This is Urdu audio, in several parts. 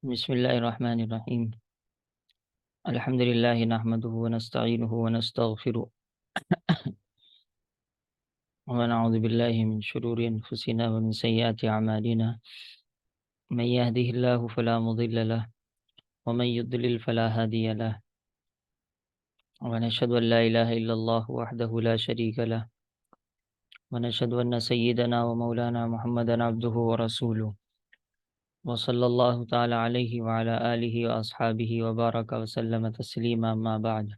بسم الله الرحمن الرحيم. الحمد لله نحمده ونستعينه ونستغفره ونعوذ بالله من شرور أنفسنا ومن سيئات أعمالنا. من يهده الله فلا مضل له ومن يضلل فلا هادي له، ونشهد أن لا إله إلا الله وحده لا شريك له، ونشهد أن سيدنا ومولانا محمدا عبده ورسوله، وصلى الله تعالى عليه وعلى آله وأصحابه وبارك وسلم تسليما. ما بعد،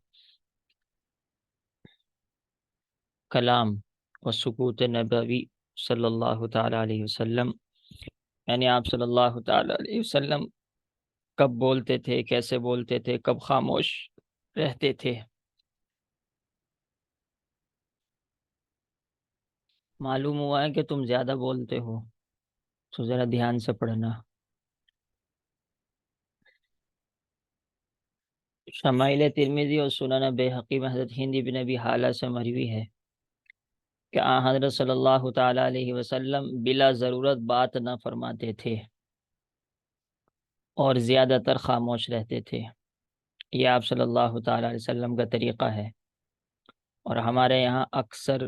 کلام و سکوت نبوی صلی اللہ تعالیٰ علیہ وسلم، یعنی آپ صلی اللہ تعالیٰ علیہ وسلم کب بولتے تھے، کیسے بولتے تھے، کب خاموش رہتے تھے. معلوم ہوا ہے کہ تم زیادہ بولتے ہو، تو ذرا دھیان سے پڑھنا. شمائل ترمذی اور سنن بیہقی میں حضرت ہند بن ابی حالہ سے مروی ہے کہ حضرت صلی اللہ تعالیٰ علیہ وسلم بلا ضرورت بات نہ فرماتے تھے اور زیادہ تر خاموش رہتے تھے. یہ آپ صلی اللہ تعالیٰ علیہ وسلم کا طریقہ ہے، اور ہمارے یہاں اکثر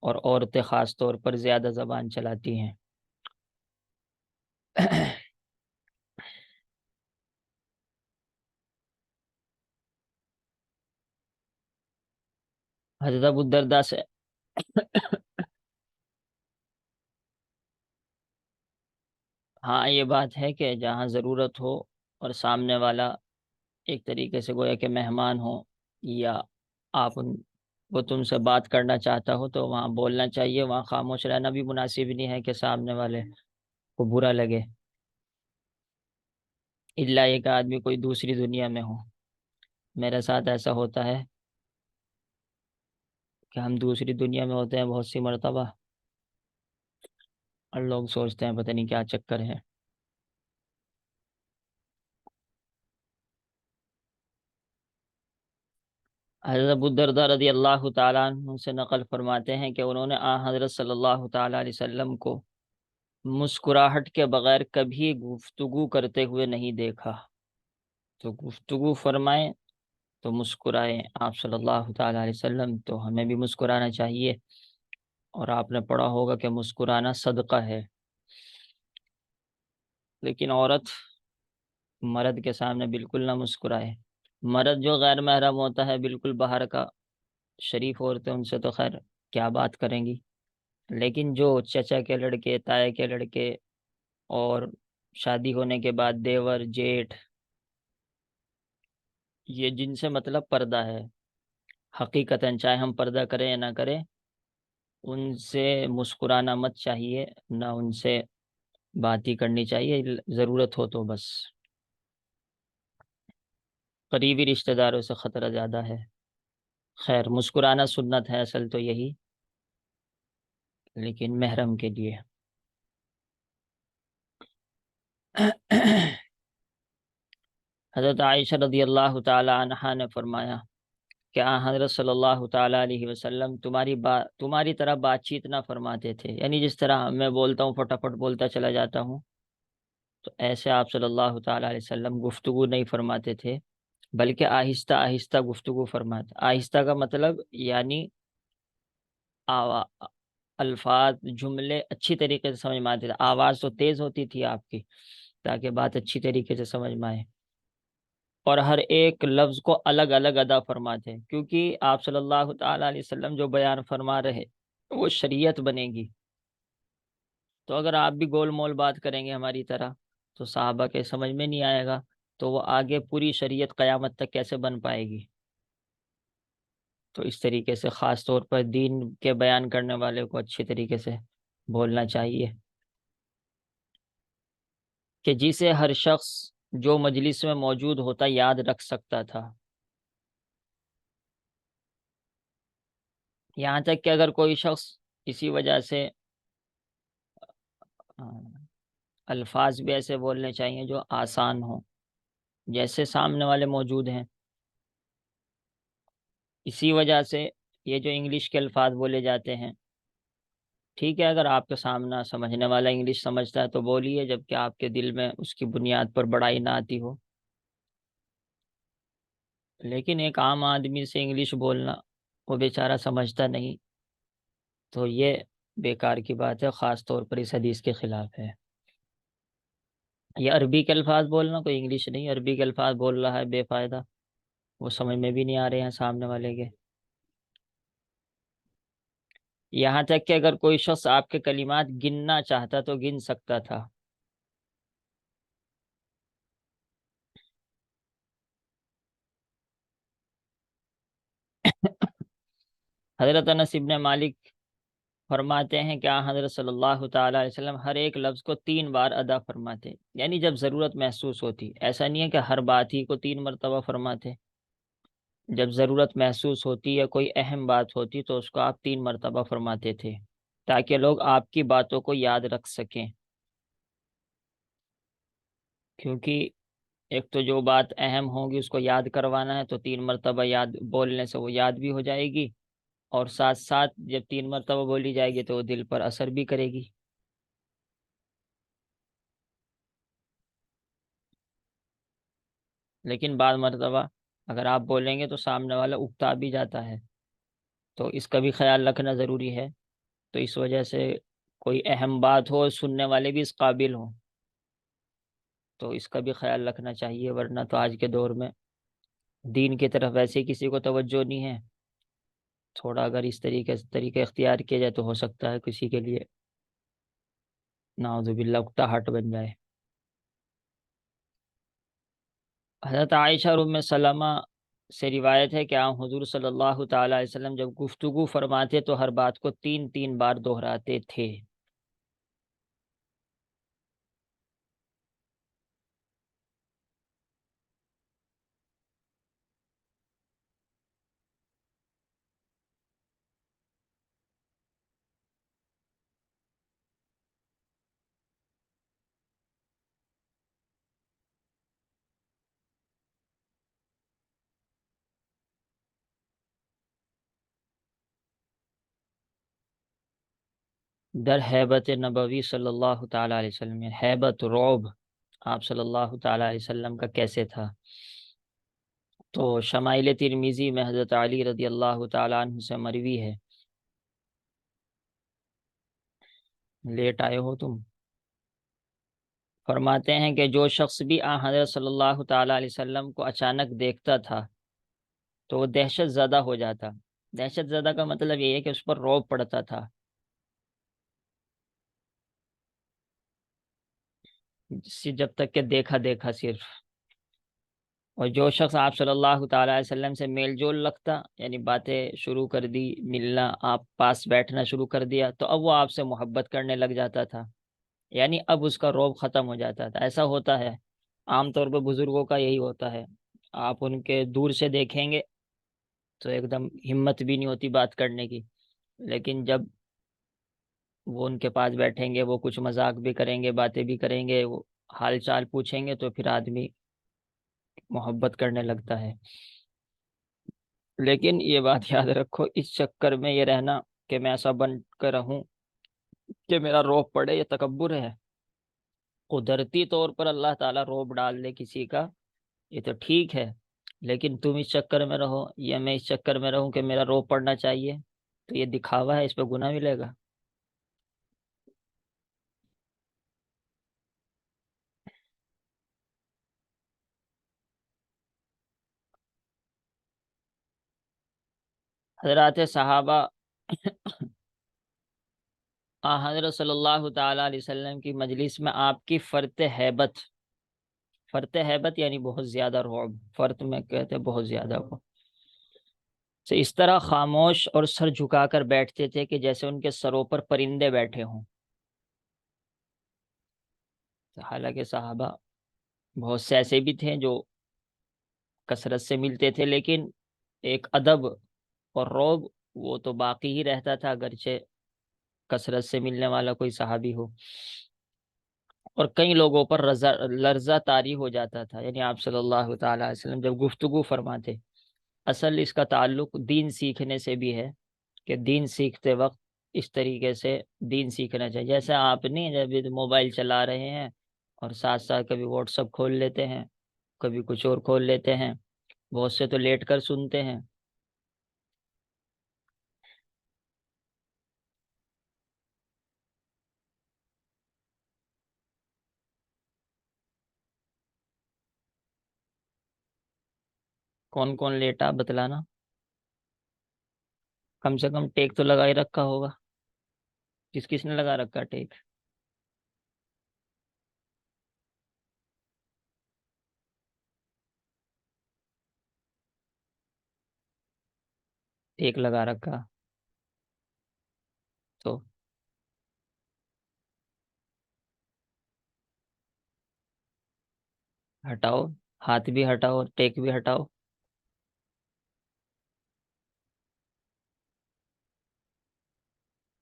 اور عورتیں خاص طور پر زیادہ زبان چلاتی ہیں. حضرت ابو الدرداء سے ہاں، یہ بات ہے کہ جہاں ضرورت ہو اور سامنے والا ایک طریقے سے گویا کہ مہمان ہو، یا وہ تم سے بات کرنا چاہتا ہو، تو وہاں بولنا چاہیے. وہاں خاموش رہنا بھی مناسب نہیں ہے کہ سامنے والے کو برا لگے، الا ایک آدمی کوئی دوسری دنیا میں ہو. میرے ساتھ ایسا ہوتا ہے کہ ہم دوسری دنیا میں ہوتے ہیں بہت سی مرتبہ، اور لوگ سوچتے ہیں پتہ نہیں کیا چکر ہے. حضرت ابو الدرداء رضی اللہ تعالیٰ عنہ سے نقل فرماتے ہیں کہ انہوں نے حضرت صلی اللہ تعالیٰ علیہ وسلم کو مسکراہٹ کے بغیر کبھی گفتگو کرتے ہوئے نہیں دیکھا. تو گفتگو فرمائیں تو مسکرائیں آپ صلی اللہ تعالیٰ علیہ وسلم، تو ہمیں بھی مسکرانا چاہیے. اور آپ نے پڑھا ہوگا کہ مسکرانا صدقہ ہے. لیکن عورت مرد کے سامنے بالکل نہ مسکرائے. مرد جو غیر محرم ہوتا ہے، بالکل باہر کا، شریف عورتیں، ان سے تو خیر کیا بات کریں گی. لیکن جو چچا کے لڑکے، تایا کے لڑکے، اور شادی ہونے کے بعد دیور، جیٹھ، یہ جن سے مطلب پردہ ہے حقیقتاً، چاہے ہم پردہ کریں یا نہ کریں، ان سے مسکرانا مت چاہیے، نہ ان سے بات ہی کرنی چاہیے. ضرورت ہو تو بس. قریبی رشتہ داروں سے خطرہ زیادہ ہے. خیر، مسکرانا سنت ہے اصل تو یہی، لیکن محرم کے لیے. حضرت عائشہ رضی اللہ تعالی عنہا نے فرمایا کہ حضرت صلی اللہ تعالی علیہ وسلم تمہاری طرح بات چیت نہ فرماتے تھے. یعنی جس طرح میں بولتا ہوں، فٹافٹ بولتا چلا جاتا ہوں، تو ایسے آپ صلی اللہ تعالی علیہ وسلم گفتگو نہیں فرماتے تھے، بلکہ آہستہ آہستہ گفتگو فرماتے. آہستہ کا مطلب یعنی آوا الفاظ، جملے اچھی طریقے سے سمجھ میں آتے تھے. آواز تو تیز ہوتی تھی آپ کی تاکہ بات اچھی طریقے سے سمجھ میں آئے، اور ہر ایک لفظ کو الگ الگ ادا فرماتے ہیں، کیونکہ آپ صلی اللہ تعالیٰ علیہ وسلم جو بیان فرما رہے وہ شریعت بنے گی. تو اگر آپ بھی گول مول بات کریں گے ہماری طرح، تو صحابہ کے سمجھ میں نہیں آئے گا، تو وہ آگے پوری شریعت قیامت تک کیسے بن پائے گی. تو اس طریقے سے خاص طور پر دین کے بیان کرنے والے کو اچھی طریقے سے بولنا چاہیے، کہ جسے ہر شخص جو مجلس میں موجود ہوتا یاد رکھ سکتا تھا. یہاں تک کہ اگر کوئی شخص اسی وجہ سے الفاظ بھی ایسے بولنے چاہیے جو آسان ہوں، جیسے سامنے والے موجود ہیں، اسی وجہ سے یہ جو انگلش کے الفاظ بولے جاتے ہیں ٹھیک ہے، اگر آپ کے سامنا سمجھنے والا انگلش سمجھتا ہے تو بولیے، جبکہ آپ کے دل میں اس کی بنیاد پر بڑائی نہ آتی ہو۔ لیکن ایک عام آدمی سے انگلش بولنا، وہ بیچارہ سمجھتا نہیں، تو یہ بیکار کی بات ہے، خاص طور پر اس حدیث کے خلاف ہے۔ یہ عربی کے الفاظ بولنا، کوئی انگلش نہیں، عربی کے الفاظ بول رہا ہے بے فائدہ، وہ سمجھ میں بھی نہیں آ رہے ہیں سامنے والے کے۔ یہاں تک کہ اگر کوئی شخص آپ کے کلمات گننا چاہتا تو گن سکتا تھا۔ حضرت انس بن مالک فرماتے ہیں کہ حضرت صلی اللہ تعالیٰ علیہ وسلم ہر ایک لفظ کو 3 بار ادا فرماتے، یعنی جب ضرورت محسوس ہوتی، ایسا نہیں ہے کہ ہر بات ہی کو 3 مرتبہ فرماتے، جب ضرورت محسوس ہوتی یا کوئی اہم بات ہوتی تو اس کو آپ 3 مرتبہ فرماتے تھے، تاکہ لوگ آپ کی باتوں کو یاد رکھ سکیں۔ کیونکہ ایک تو جو بات اہم ہوگی اس کو یاد کروانا ہے، تو 3 مرتبہ یاد بولنے سے وہ یاد بھی ہو جائے گی، اور ساتھ ساتھ جب 3 مرتبہ بولی جائے گی تو وہ دل پر اثر بھی کرے گی۔ لیکن بعض مرتبہ اگر آپ بولیں گے تو سامنے والا اکتا بھی جاتا ہے، تو اس کا بھی خیال رکھنا ضروری ہے۔ تو اس وجہ سے کوئی اہم بات ہو، سننے والے بھی اس قابل ہوں، تو اس کا بھی خیال رکھنا چاہیے، ورنہ تو آج کے دور میں دین کی طرف ویسے ہی کسی کو توجہ نہیں ہے، تھوڑا اگر اس طریقے اختیار کیا جائے تو ہو سکتا ہے کسی کے لیے نعوذ باللہ اکتاہٹ بن جائے۔ حضرت عائشہ اور ام سلمہ سے روایت ہے کہ حضور صلی اللہ تعالیٰ علیہ وسلم جب گفتگو فرماتے تو ہر بات کو 3 3 بار دہراتے تھے۔ در حیبت نبوی صلی اللہ تعالیٰ علیہ وسلم، حیبت رعب آپ صلی اللہ تعالیٰ علیہ وسلم کا کیسے تھا؟ تو شمائل ترمذی میں حضرت علی رضی اللہ تعالیٰ عنہ سے مروی ہے، لیٹ آئے ہو تم؟ فرماتے ہیں کہ جو شخص بھی حضرت صلی اللہ تعالیٰ علیہ وسلم کو اچانک دیکھتا تھا تو وہ دہشت زدہ ہو جاتا۔ دہشت زدہ کا مطلب یہ ہے کہ اس پر رعب پڑتا تھا، جب تک کہ دیکھا دیکھا صرف۔ اور جو شخص آپ صلی اللہ تعالیٰ علیہ وسلم سے میل جول رکھتا، یعنی باتیں شروع کر دی، ملنا، آپ پاس بیٹھنا شروع کر دیا، تو اب وہ آپ سے محبت کرنے لگ جاتا تھا، یعنی اب اس کا رعب ختم ہو جاتا تھا۔ ایسا ہوتا ہے عام طور پہ بزرگوں کا، یہی ہوتا ہے، آپ ان کے دور سے دیکھیں گے تو ایک دم ہمت بھی نہیں ہوتی بات کرنے کی، لیکن جب وہ ان کے پاس بیٹھیں گے، وہ کچھ مذاق بھی کریں گے، باتیں بھی کریں گے، وہ حال چال پوچھیں گے، تو پھر آدمی محبت کرنے لگتا ہے۔ لیکن یہ بات یاد رکھو، اس چکر میں یہ رہنا کہ میں ایسا بن کر رہوں کہ میرا روب پڑے، یہ تکبر ہے۔ قدرتی طور پر اللہ تعالیٰ روب ڈال دے کسی کا، یہ تو ٹھیک ہے، لیکن تم اس چکر میں رہو یا میں اس چکر میں رہوں کہ میرا روب پڑنا چاہیے، تو یہ دکھاوا ہے، اس پہ گناہ ملے گا۔ حضرات صحابہ حضرت صلی اللہ تعالیٰ علیہ وسلم کی مجلس میں آپ کی فرط ہیبت یعنی بہت زیادہ رعب، فرط میں کہتے ہیں بہت زیادہ کو، سے اس طرح خاموش اور سر جھکا کر بیٹھتے تھے کہ جیسے ان کے سروں پر پرندے بیٹھے ہوں۔ حالانکہ صحابہ بہت سے ایسے بھی تھے جو کثرت سے ملتے تھے، لیکن ایک ادب اور رعب وہ تو باقی ہی رہتا تھا، اگرچہ کثرت سے ملنے والا کوئی صحابی ہو۔ اور کئی لوگوں پر لرزہ طاری ہو جاتا تھا، یعنی آپ صلی اللہ تعالیٰ علیہ وسلم جب گفتگو فرماتے، اصل اس کا تعلق دین سیکھنے سے بھی ہے، کہ دین سیکھتے وقت اس طریقے سے دین سیکھنا چاہیے. جیسے آپ نہیں جب موبائل چلا رہے ہیں اور ساتھ ساتھ کبھی واٹس ایپ کھول لیتے ہیں، کبھی کچھ اور کھول لیتے ہیں، بہت سے تو لیٹ کر سنتے ہیں. کون کون لیٹا بتلانا. کم سے کم ٹیک تو لگا ہی رکھا ہوگا. کس کس نے لگا رکھا ٹیک؟ ٹیک لگا رکھا تو ہٹاؤ، ہاتھ بھی ہٹاؤ اور ٹیک بھی ہٹاؤ.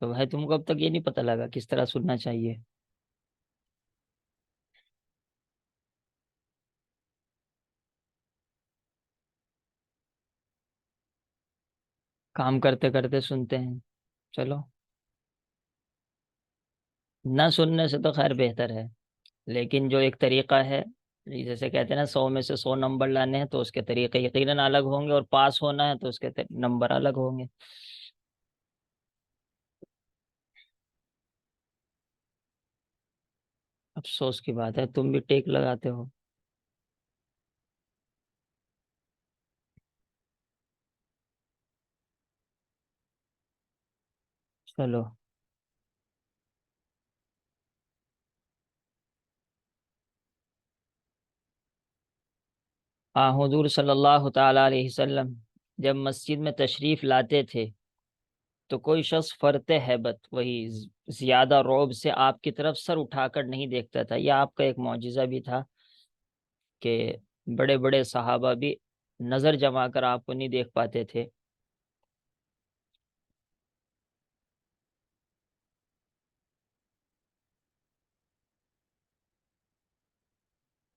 تو بھائی تم کو اب تک یہ نہیں پتہ لگا کس طرح سننا چاہیے؟ کام کرتے کرتے سنتے ہیں. چلو، نہ سننے سے تو خیر بہتر ہے، لیکن جو ایک طریقہ ہے، جیسے کہتے ہیں نا 100 میں سے 100 نمبر لانے ہیں تو اس کے طریقے یقیناً الگ ہوں گے، اور پاس ہونا ہے تو اس کے نمبر الگ ہوں گے. افسوس کی بات ہے تم بھی ٹیک لگاتے ہو. چلو. حضور صلی اللہ تعالی علیہ وسلم جب مسجد میں تشریف لاتے تھے تو کوئی شخص فرتے ہیبت، وہی زیادہ رعب سے آپ کی طرف سر اٹھا کر نہیں دیکھتا تھا. یہ آپ کا ایک معجزہ بھی تھا کہ بڑے بڑے صحابہ بھی نظر جما کر آپ کو نہیں دیکھ پاتے تھے.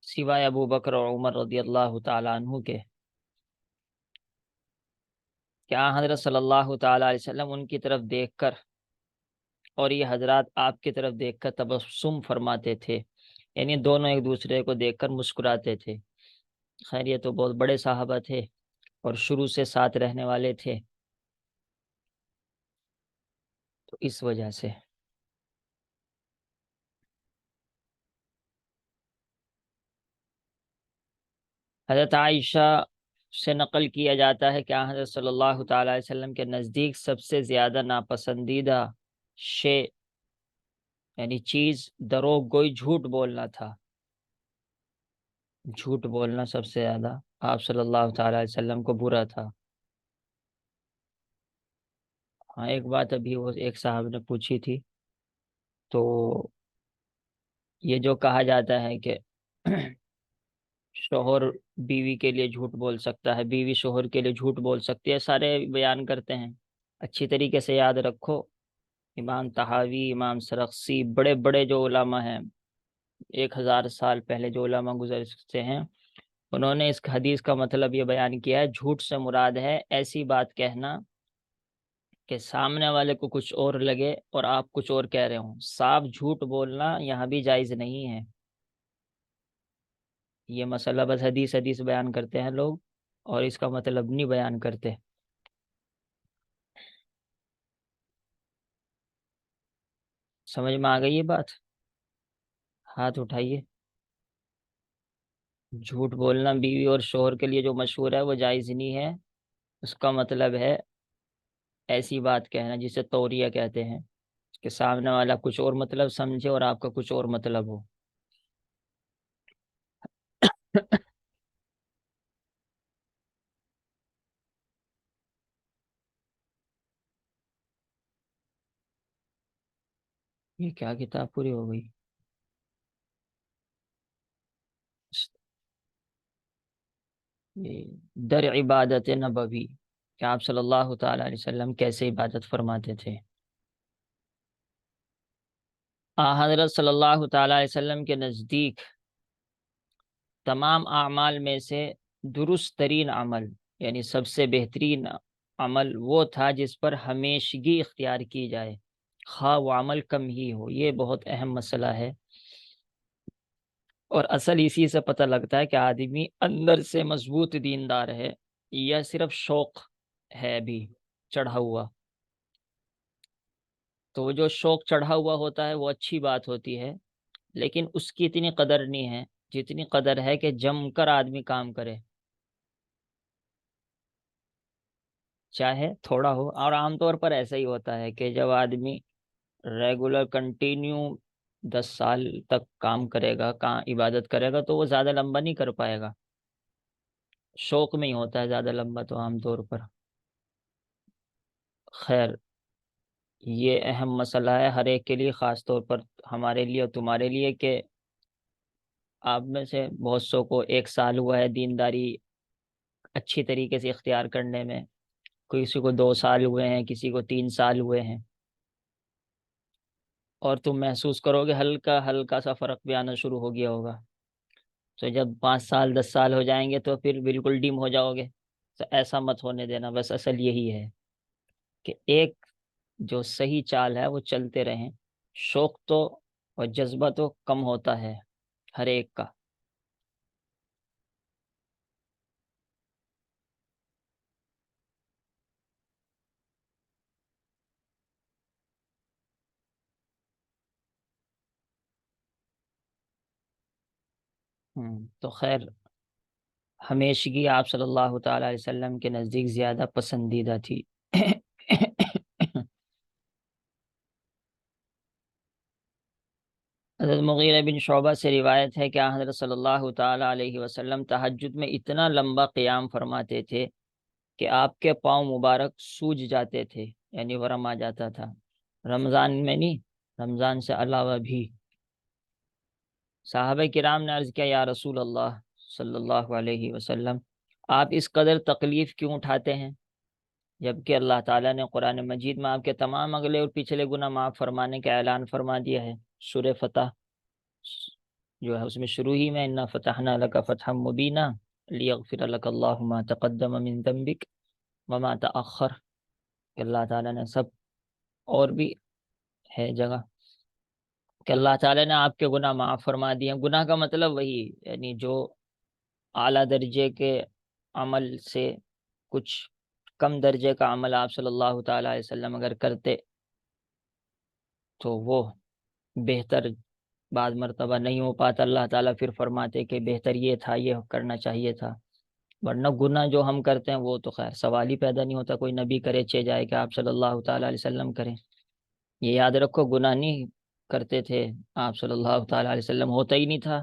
سوائے ابو بکر اور عمر رضی اللہ تعالیٰ عنہ کے. کیا حضرت صلی اللہ تعالیٰ علیہ وسلم ان کی طرف دیکھ کر اور یہ حضرات آپ کی طرف دیکھ کر تبسم فرماتے تھے، یعنی دونوں ایک دوسرے کو دیکھ کر مسکراتے تھے. خیر یہ تو بہت بڑے صحابہ تھے اور شروع سے ساتھ رہنے والے تھے، تو اس وجہ سے. حضرت عائشہ سے نقل کیا جاتا ہے کہ حضرت صلی اللہ تعالیٰ علیہ وسلم کے نزدیک سب سے زیادہ ناپسندیدہ شے یعنی چیز دروغ گوئی، جھوٹ بولنا تھا. جھوٹ بولنا سب سے زیادہ آپ صلی اللہ تعالیٰ علیہ وسلم کو برا تھا. ہاں ایک بات ابھی وہ ایک صاحب نے پوچھی تھی، تو یہ جو کہا جاتا ہے کہ شوہر بیوی کے لیے جھوٹ بول سکتا ہے، بیوی شوہر کے لیے جھوٹ بول سکتی ہے، سارے بیان کرتے ہیں. اچھی طریقے سے یاد رکھو، امام طحاوی، امام سرخسی، بڑے بڑے جو علماء ہیں، 1000 سال پہلے جو علماء گزر سے ہیں، انہوں نے اس حدیث کا مطلب یہ بیان کیا ہے: جھوٹ سے مراد ہے ایسی بات کہنا کہ سامنے والے کو کچھ اور لگے اور آپ کچھ اور کہہ رہے ہوں. صاف جھوٹ بولنا یہاں بھی جائز نہیں ہے. یہ مسئلہ بس حدیث حدیث بیان کرتے ہیں لوگ اور اس کا مطلب نہیں بیان کرتے. سمجھ میں آ گئی یہ بات؟ ہاتھ اٹھائیے. جھوٹ بولنا بیوی اور شوہر کے لیے جو مشہور ہے وہ جائز نہیں ہے. اس کا مطلب ہے ایسی بات کہنا جسے توریہ کہتے ہیں، کہ سامنے والا کچھ اور مطلب سمجھے اور آپ کا کچھ اور مطلب ہو. یہ کیا کتاب پوری ہو گئی؟ یہ در عبادت نبوی، کہ آپ صلی اللہ تعالی علیہ وسلم کیسے عبادت فرماتے تھے. حضرت صلی اللہ تعالی علیہ وسلم کے نزدیک تمام اعمال میں سے درست ترین عمل یعنی سب سے بہترین عمل وہ تھا جس پر ہمیشگی اختیار کی جائے. خواہ وہ عمل کم ہی ہو، یہ بہت اہم مسئلہ ہے۔ اور اصل اسی سے پتہ لگتا ہے کہ آدمی اندر سے مضبوط دیندار ہے یا صرف شوق ہے بھی چڑھا ہوا۔ تو وہ جو شوق چڑھا ہوا ہوتا ہے وہ اچھی بات ہوتی ہے، لیکن اس کی اتنی قدر نہیں ہے جتنی قدر ہے کہ جم کر آدمی کام کرے، چاہے تھوڑا ہو۔ اور عام طور پر ایسا ہی ہوتا ہے کہ جب آدمی ریگولر کنٹینیو 10 سال تک کام کرے گا، عبادت کرے گا، تو وہ زیادہ لمبا نہیں کر پائے گا۔ شوق میں ہی ہوتا ہے زیادہ لمبا تو عام طور پر۔ خیر، یہ اہم مسئلہ ہے ہر ایک کے لیے، خاص طور پر ہمارے لیے اور تمہارے لیے، کہ آپ میں سے بہت سو کو 1 سال ہوا ہے دینداری اچھی طریقے سے اختیار کرنے میں، کسی کو 2 سال ہوئے ہیں، کسی کو 3 سال ہوئے ہیں، اور تم محسوس کرو گے ہلکا ہلکا سا فرق بھی آنا شروع ہو گیا ہوگا۔ تو جب 5 سال 10 سال ہو جائیں گے تو پھر بالکل ڈیم ہو جاؤ گے۔ تو ایسا مت ہونے دینا، بس اصل یہی ہے کہ ایک جو صحیح چال ہے وہ چلتے رہیں۔ شوق تو اور جذبہ تو کم ہوتا ہے ہر ایک کا۔ تو خیر، ہمیشگی آپ صلی اللہ تعالی علیہ وسلم کے نزدیک زیادہ پسندیدہ تھی۔ حضرت مغیرہ بن شعبہ سے روایت ہے کہ حضرت صلی اللہ تعالی علیہ وسلم تہجد میں اتنا لمبا قیام فرماتے تھے کہ آپ کے پاؤں مبارک سوج جاتے تھے، یعنی ورم آ جاتا تھا۔ رمضان میں نہیں، رمضان سے علاوہ بھی۔ صحابہ کرام نے عرض کیا، یا رسول اللہ صلی اللہ علیہ وسلم، آپ اس قدر تکلیف کیوں اٹھاتے ہیں، جبکہ اللہ تعالیٰ نے قرآن مجید میں آپ کے تمام اگلے اور پچھلے گناہ معاف فرمانے کا اعلان فرما دیا ہے۔ سورہ فتح جو ہے اس میں شروع ہی میں انا فتحنا لک فتحا مبینا لیغفر لک اللہ ما تقدم من ذنبک وما تأخر، کہ اللہ تعالیٰ نے سب، اور بھی ہے جگہ کہ اللہ تعالیٰ نے آپ کے گناہ معاف فرما دیے ہیں۔ گناہ کا مطلب وہی، یعنی جو اعلیٰ درجے کے عمل سے کچھ کم درجے کا عمل آپ صلی اللہ تعالیٰ علیہ وسلم اگر کرتے تو وہ بہتر بعض مرتبہ نہیں ہو پاتا، اللہ تعالیٰ پھر فرماتے کہ بہتر یہ تھا، یہ کرنا چاہیے تھا۔ ورنہ گناہ جو ہم کرتے ہیں وہ تو خیر سوال ہی پیدا نہیں ہوتا، کوئی نبی کرے چے جائے کہ آپ صلی اللہ تعالیٰ علیہ وسلم کریں۔ یہ یاد رکھو، گناہ نہیں کرتے تھے آپ صلی اللہ تعالیٰ علیہ وسلم، ہوتا ہی نہیں تھا،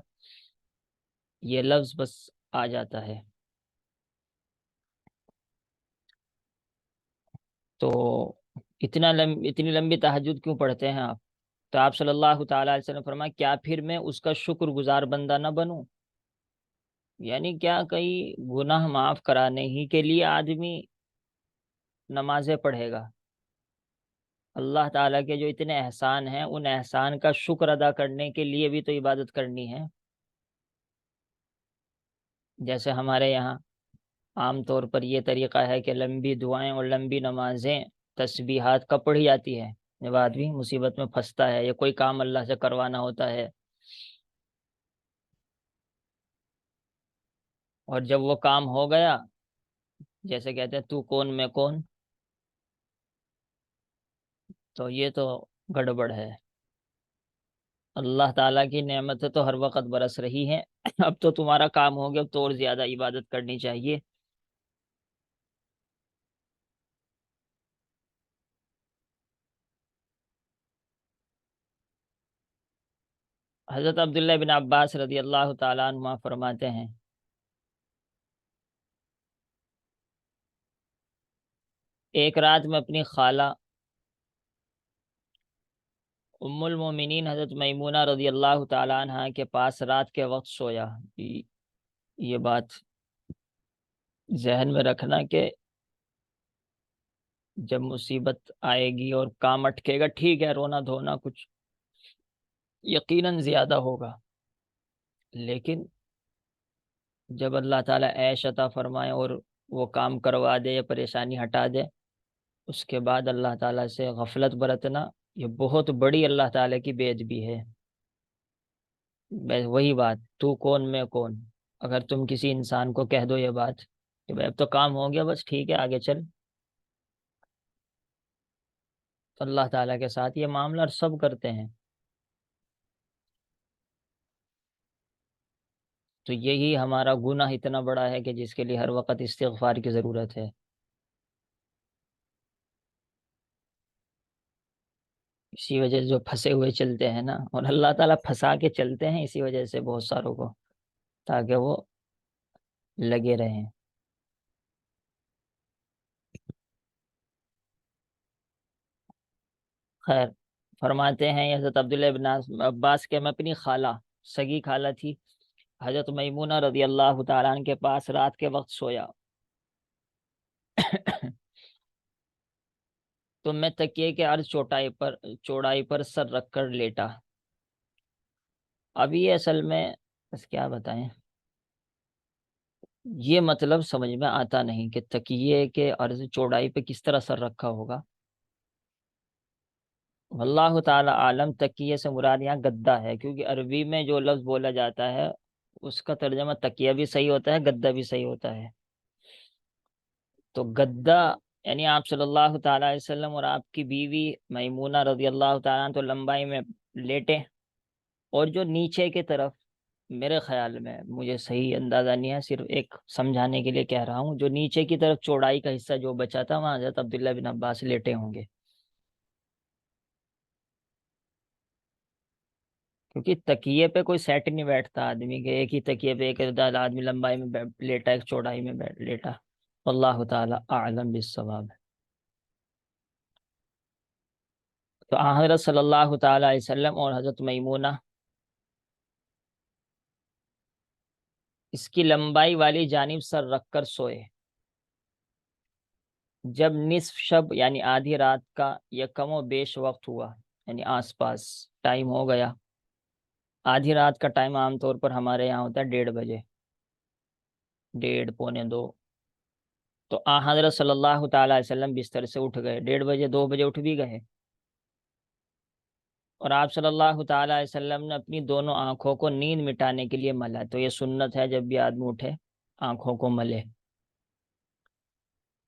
یہ لفظ بس آ جاتا ہے۔ تو اتنی لمبی تہجد کیوں پڑھتے ہیں آپ؟ تو آپ صلی اللہ تعالیٰ علیہ وسلم فرمایا، کیا پھر میں اس کا شکر گزار بندہ نہ بنوں؟ یعنی کیا کئی گناہ معاف کرانے ہی کے لیے آدمی نمازیں پڑھے گا؟ اللہ تعالیٰ کے جو اتنے احسان ہیں، ان احسان کا شکر ادا کرنے کے لیے بھی تو عبادت کرنی ہے۔ جیسے ہمارے یہاں عام طور پر یہ طریقہ ہے کہ لمبی دعائیں اور لمبی نمازیں، تسبیحات کب پڑھی جاتی ہے؟ جب آدمی مصیبت میں پھنستا ہے یا کوئی کام اللہ سے کروانا ہوتا ہے، اور جب وہ کام ہو گیا، جیسے کہتے ہیں تو کون میں کون، تو یہ تو گڑبڑ ہے۔ اللہ تعالیٰ کی نعمتیں تو ہر وقت برس رہی ہیں، اب تو تمہارا کام ہو گیا، اب تو اور زیادہ عبادت کرنی چاہیے۔ حضرت عبداللہ بن عباس رضی اللہ تعالیٰ عنہ فرماتے ہیں، ایک رات میں اپنی خالہ ام المومنین حضرت میمونہ رضی اللہ تعالیٰ عنہ کے پاس رات کے وقت سویا۔ یہ بات ذہن میں رکھنا کہ جب مصیبت آئے گی اور کام اٹکے گا، ٹھیک ہے رونا دھونا کچھ یقیناً زیادہ ہوگا، لیکن جب اللہ تعالیٰ عیش عطا فرمائے اور وہ کام کروا دے یا پریشانی ہٹا دے، اس کے بعد اللہ تعالیٰ سے غفلت برتنا یہ بہت بڑی اللہ تعالیٰ کی بے ادبی ہے۔ بس وہی بات، تو کون میں کون، اگر تم کسی انسان کو کہہ دو یہ بات کہ بھائی اب تو کام ہو گیا، بس ٹھیک ہے آگے چل، تو اللہ تعالیٰ کے ساتھ یہ معاملہ سب کرتے ہیں۔ تو یہی ہمارا گناہ اتنا بڑا ہے کہ جس کے لیے ہر وقت استغفار کی ضرورت ہے۔ اسی وجہ سے جو پھنسے ہوئے چلتے ہیں نا، اور اللہ تعالیٰ پھنسا کے چلتے ہیں اسی وجہ سے بہت ساروں کو، تاکہ وہ لگے رہیں۔ خیر، فرماتے ہیں حضرت عبداللہ ابن عباس کے، میں اپنی خالہ، سگی خالہ تھی حضرت میمونہ رضی اللہ تعالیٰ عنہ کے پاس رات کے وقت سویا تو میں تکیے کے عرض چوڑائی پر سر رکھ کر لیٹا۔ اب یہ اصل میں بس کیا بتائیں، یہ مطلب سمجھ میں آتا نہیں کہ تکیے کے عرض چوڑائی پہ کس طرح سر رکھا ہوگا۔ واللہ تعالی عالم، تکیے سے مراد یہاں گدا ہے، کیونکہ عربی میں جو لفظ بولا جاتا ہے اس کا ترجمہ تکیہ بھی صحیح ہوتا ہے، گدا بھی صحیح ہوتا ہے۔ تو گدا یعنی آپ صلی اللہ تعالی علیہ وسلم اور آپ کی بیوی میمونہ رضی اللہ تعالیٰ عنہ تو لمبائی میں لیٹے، اور جو نیچے کی طرف، میرے خیال میں، مجھے صحیح اندازہ نہیں ہے، صرف ایک سمجھانے کے لیے کہہ رہا ہوں، جو نیچے کی طرف چوڑائی کا حصہ جو بچا تھا وہاں حضرت عبداللہ بن عباس لیٹے ہوں گے، کیونکہ تکیے پہ کوئی سیٹ نہیں بیٹھتا آدمی کے، ایک ہی تکیے پہ ایک آدمی لمبائی میں لیٹا، ایک چوڑائی میں لیٹا۔ اللہ تعالی اعلم بالصواب۔ تو حضرت صلی اللہ تعالی علیہ وسلم اور حضرت میمونہ اس کی لمبائی والی جانب سر رکھ کر سوئے۔ جب نصف شب یعنی آدھی رات کا یا کم و بیش وقت ہوا، یعنی آس پاس ٹائم ہو گیا، آدھی رات کا ٹائم عام طور پر ہمارے یہاں ہوتا ہے 1:30 بجے، 1:30 پونے 2، تو حضرت صلی اللہ تعالی علیہ وسلم بستر سے اٹھ گئے، 1:30 بجے 2 بجے اٹھ بھی گئے، اور آپ صلی اللہ تعالی علیہ وسلم نے اپنی دونوں آنکھوں کو نیند مٹانے کے لیے ملا۔ تو یہ سنت ہے جب بھی آدمی اٹھے آنکھوں کو ملے،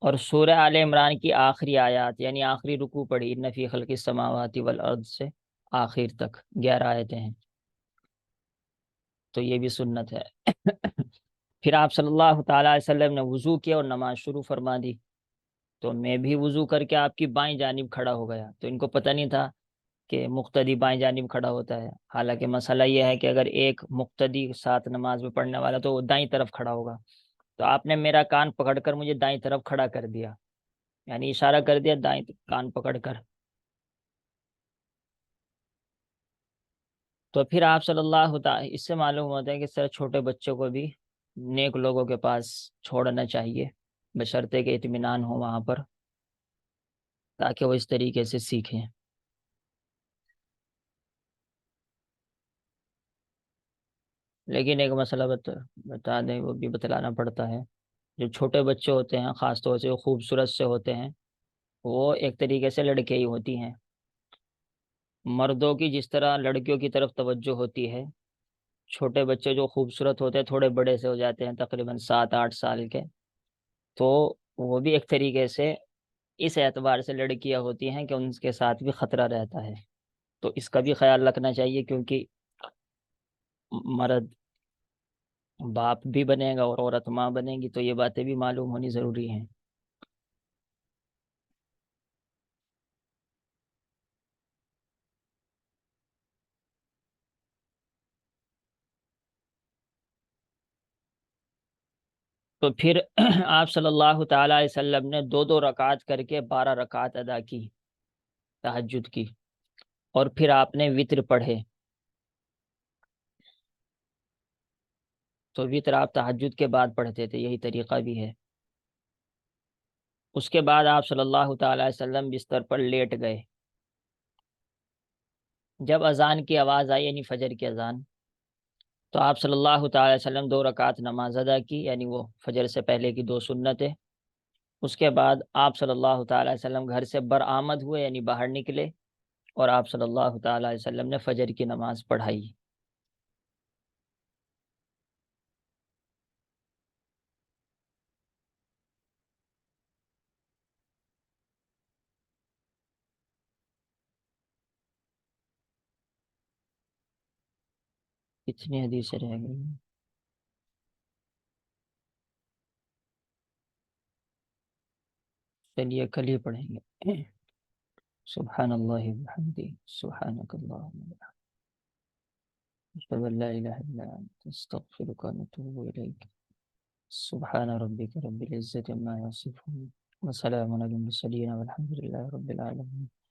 اور سورہ آل عمران کی آخری آیات یعنی آخری رکوع پڑھی، ان فی خلق السماوات والارض سے آخر تک 11 آیتیں ہیں، تو یہ بھی سنت ہے۔ پھر آپ صلی اللہ تعالی علیہ وسلم نے وضو کیا اور نماز شروع فرما دی، تو میں بھی وضو کر کے آپ کی بائیں جانب کھڑا ہو گیا۔ تو ان کو پتہ نہیں تھا کہ مقتدی بائیں جانب کھڑا ہوتا ہے، حالانکہ مسئلہ یہ ہے کہ اگر ایک مقتدی ساتھ نماز میں پڑھنے والا تو وہ دائیں طرف کھڑا ہوگا، تو آپ نے میرا کان پکڑ کر مجھے دائیں طرف کھڑا کر دیا، یعنی اشارہ کر دیا دائیں کان پکڑ کر۔ تو پھر آپ صلی اللہ تعالی، اس سے معلوم ہوتا ہے کہ سر چھوٹے بچوں کو بھی نیک لوگوں کے پاس چھوڑنا چاہیے، بشرطے کہ اطمینان ہو وہاں پر، تاکہ وہ اس طریقے سے سیکھیں۔ لیکن ایک مسئلہ بتا دیں، وہ بھی بتلانا پڑتا ہے، جو چھوٹے بچے ہوتے ہیں خاص طور سے وہ خوبصورت سے ہوتے ہیں، وہ ایک طریقے سے لڑکے ہی ہوتی ہیں۔ مردوں کی جس طرح لڑکیوں کی طرف توجہ ہوتی ہے، چھوٹے بچے جو خوبصورت ہوتے ہیں تھوڑے بڑے سے ہو جاتے ہیں، تقریباً 7-8 سال کے، تو وہ بھی ایک طریقے سے اس اعتبار سے لڑکیاں ہوتی ہیں کہ ان کے ساتھ بھی خطرہ رہتا ہے، تو اس کا بھی خیال رکھنا چاہیے، کیونکہ مرد باپ بھی بنے گا اور عورت ماں بنے گی، تو یہ باتیں بھی معلوم ہونی ضروری ہیں۔ تو پھر آپ صلی اللہ تعالی علیہ وسلم نے 2-2 رکعت کر کے 12 رکعت ادا کی تہجد کی، اور پھر آپ نے وطر پڑھے۔ تو وطر آپ تہجد کے بعد پڑھتے تھے، یہی طریقہ بھی ہے۔ اس کے بعد آپ صلی اللہ تعالی علیہ وسلم بستر پر لیٹ گئے۔ جب اذان کی آواز آئی یعنی فجر کی اذان، تو آپ صلی اللہ تعالی علیہ وسلم 2 رکعت نماز ادا کی، یعنی وہ فجر سے پہلے کی 2 سنتیں۔ اس کے بعد آپ صلی اللہ تعالی علیہ وسلم گھر سے برآمد ہوئے، یعنی باہر نکلے، اور آپ صلی اللہ تعالیٰ علیہ وسلم نے فجر کی نماز پڑھائی۔ کتنی حدیثیں رہ گئی ہیں؟ چلیے کل ہی پڑھیں گے۔ سبحان اللہ وبحمدہ، سبحانک اللہم وبحمدک، اشہد ان لا الہ الا انت، استغفرک ونتوب الیک۔ سبحان ربک رب العزة عما یصفون، وسلام علی المرسلین والحمد للہ رب العالمین۔